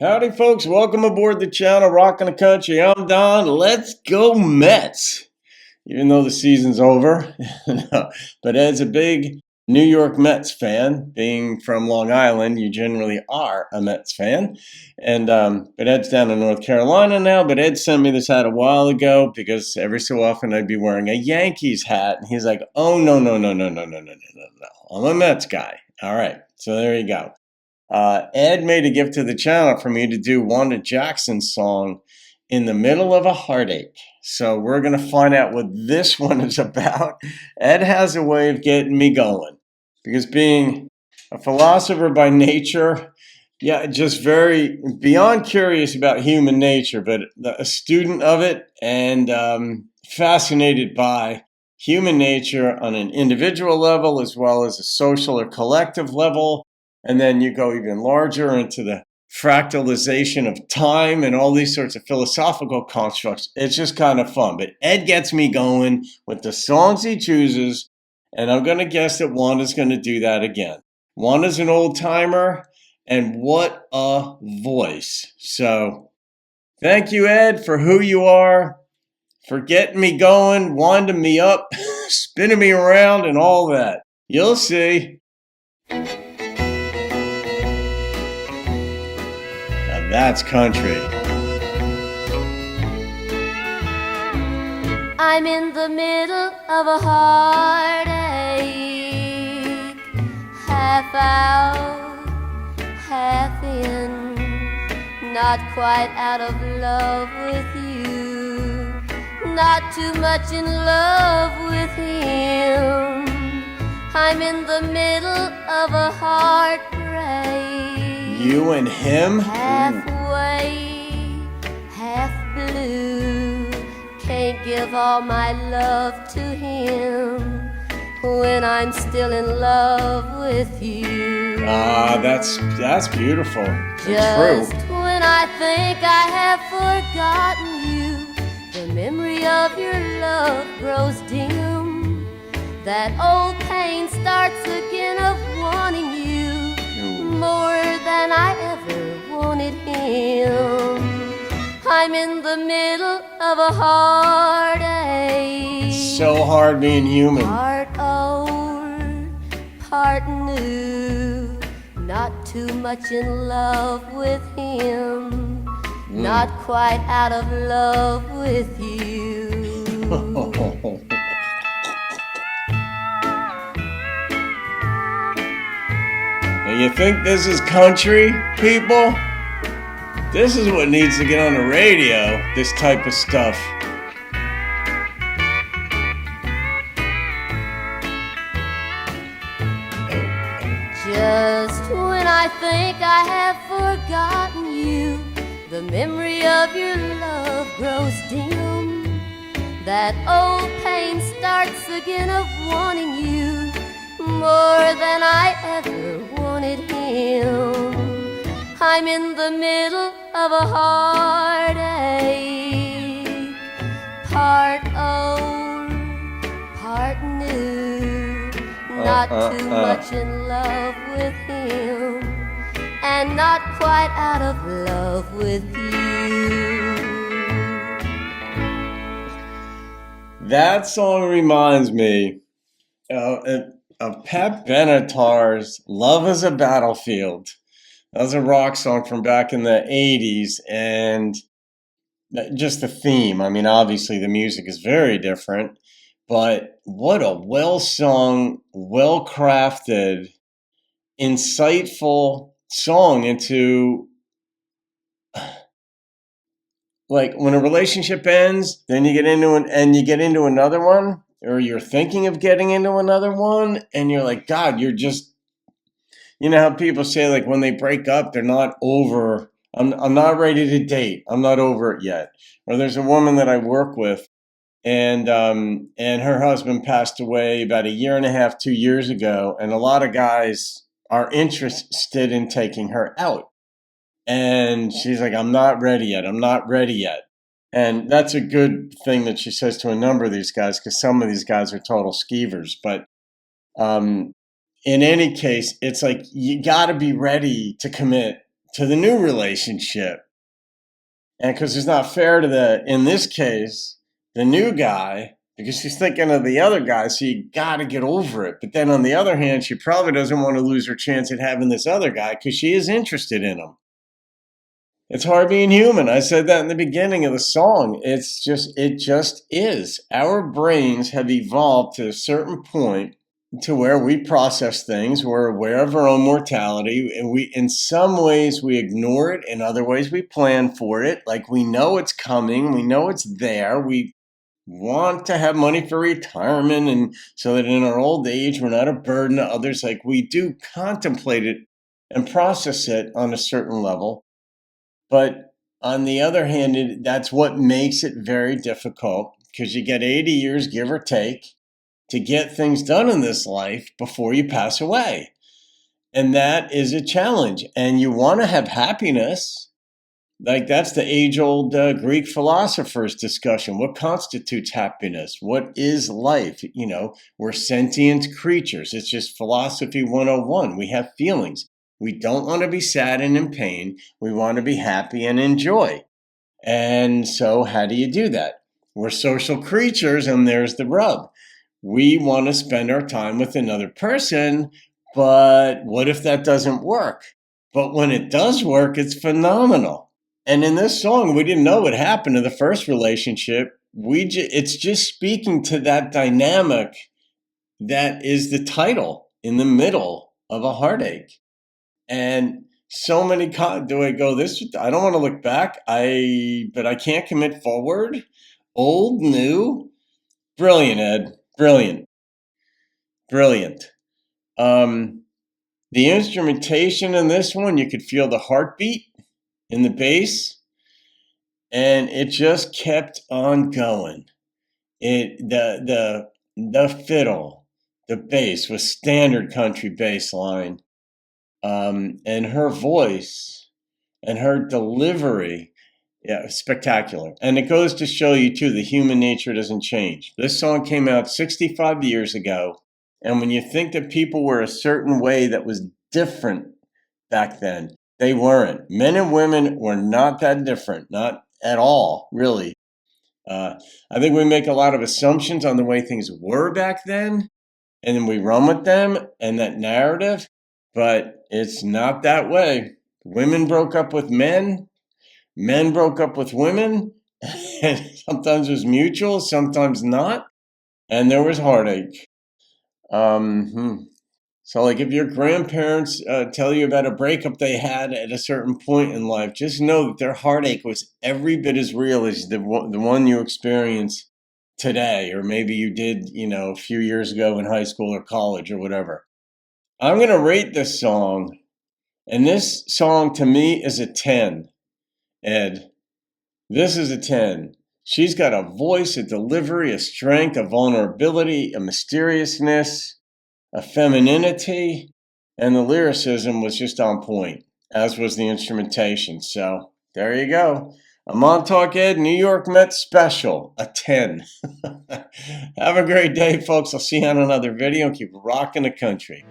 Howdy, folks. Welcome aboard the channel, Rockin' the Country. I'm Don. Let's go Mets. Even though the season's over. No, but Ed's a big New York Mets fan. Being from Long Island, you generally are a Mets fan. And but Ed's down in North Carolina now. But Ed sent me this hat a while ago because every so often I'd be wearing a Yankees hat. And he's like, oh, no. I'm a Mets guy. All right. So there you go. Ed made a gift to the channel for me to do Wanda Jackson's song in the middle of a heartache. So we're going to find out what this one is about. Ed has a way of getting me going because being a philosopher by nature, yeah, just very beyond curious about human nature, but a student of it and fascinated by human nature on an individual level as well as a social or collective level. And then you go even larger into the fractalization of time and all these sorts of philosophical constructs. It's just kind of fun. But Ed gets me going with the songs he chooses, and I'm going to guess that Wanda's going to do that again. Wanda's an old timer, and what a voice. So thank you, Ed, for who you are, for getting me going, winding me up, spinning me around, and all that. You'll see. That's country. I'm in the middle of a heartache, half out, half in, not quite out of love with you, not too much in love with him. I'm in the middle of a heartbreak. You and him? Halfway, half blue. Can't give all my love to him when I'm still in love with you. That's beautiful. Just true. When I think I have forgotten you, the memory of your love grows dim. That old pain starts again of wanting you more than I ever wanted him. I'm in the middle of a heartache. So hard being human. Part old, part new. Not too much in love with him. Not quite out of love with you. You think this is country, people? This is what needs to get on the radio, this type of stuff. Just when I think I have forgotten you, the memory of your love grows dim. That old pain starts again of wanting you more than I ever wanted him. I'm in the middle of a heartache, part old, part new. Not too much in love with him, and not quite out of love with you. That song reminds me of Pat Benatar's Love is a Battlefield. That was a rock song from back in the 80s, and just the theme. I mean, obviously the music is very different, but what a well-sung, well-crafted, insightful song into, like, when a relationship ends, then you get into another one, or you're thinking of getting into another one, and you're like, God, you're just, you know how people say, like, when they break up, they're not over, I'm not ready to date. I'm not over it yet. Or there's a woman that I work with, and her husband passed away about 1.5 2 years ago, and a lot of guys are interested in taking her out. And she's like, I'm not ready yet. I'm not ready yet. And that's a good thing that she says to a number of these guys, because some of these guys are total skeevers. But in any case, it's like you got to be ready to commit to the new relationship. And because it's not fair to in this case, the new guy, because she's thinking of the other guy, so you got to get over it. But then on the other hand, she probably doesn't want to lose her chance at having this other guy because she is interested in him. It's hard being human. I said that in the beginning of the song. It just is. Our brains have evolved to a certain point to where we process things. We're aware of our own mortality, and in some ways we ignore it. In other ways we plan for it. Like we know it's coming. We know it's there. We want to have money for retirement, and so that in our old age we're not a burden to others. Like we do contemplate it and process it on a certain level. But on the other hand, that's what makes it very difficult, because you get 80 years, give or take, to get things done in this life before you pass away. And that is a challenge. And you want to have happiness. Like that's the age-old Greek philosophers' discussion. What constitutes happiness? What is life? We're sentient creatures. It's just philosophy 101. We have feelings. We don't want to be sad and in pain. We want to be happy and enjoy. And so how do you do that? We're social creatures, and there's the rub. We want to spend our time with another person, but what if that doesn't work? But when it does work, it's phenomenal. And in this song, we didn't know what happened to the first relationship. It's just speaking to that dynamic that is the title in the middle of a heartache. And so many do I go this? I don't want to look back. But I can't commit forward. Old, new, brilliant, Ed, brilliant. The instrumentation in this one, you could feel the heartbeat in the bass, and it just kept on going. The fiddle, the bass was standard country bass line. And her voice and her delivery, yeah, spectacular. And it goes to show you, too, the human nature doesn't change. This song came out 65 years ago. And when you think that people were a certain way that was different back then, they weren't. Men and women were not that different, not at all, really. I think we make a lot of assumptions on the way things were back then, and then we run with them and that narrative. But it's not that way. Women broke up with men. Men broke up with women. And sometimes it was mutual, sometimes not. And there was heartache. So like if your grandparents tell you about a breakup they had at a certain point in life, just know that their heartache was every bit as real as the one you experience today, or maybe you did, a few years ago in high school or college or whatever. I'm going to rate this song, and this song to me is a 10, Ed. This is a 10. She's got a voice, a delivery, a strength, a vulnerability, a mysteriousness, a femininity, and the lyricism was just on point, as was the instrumentation. So there you go. A MontaukEd New York Mets special, a 10. Have a great day, folks. I'll see you on another video. Keep rocking the country.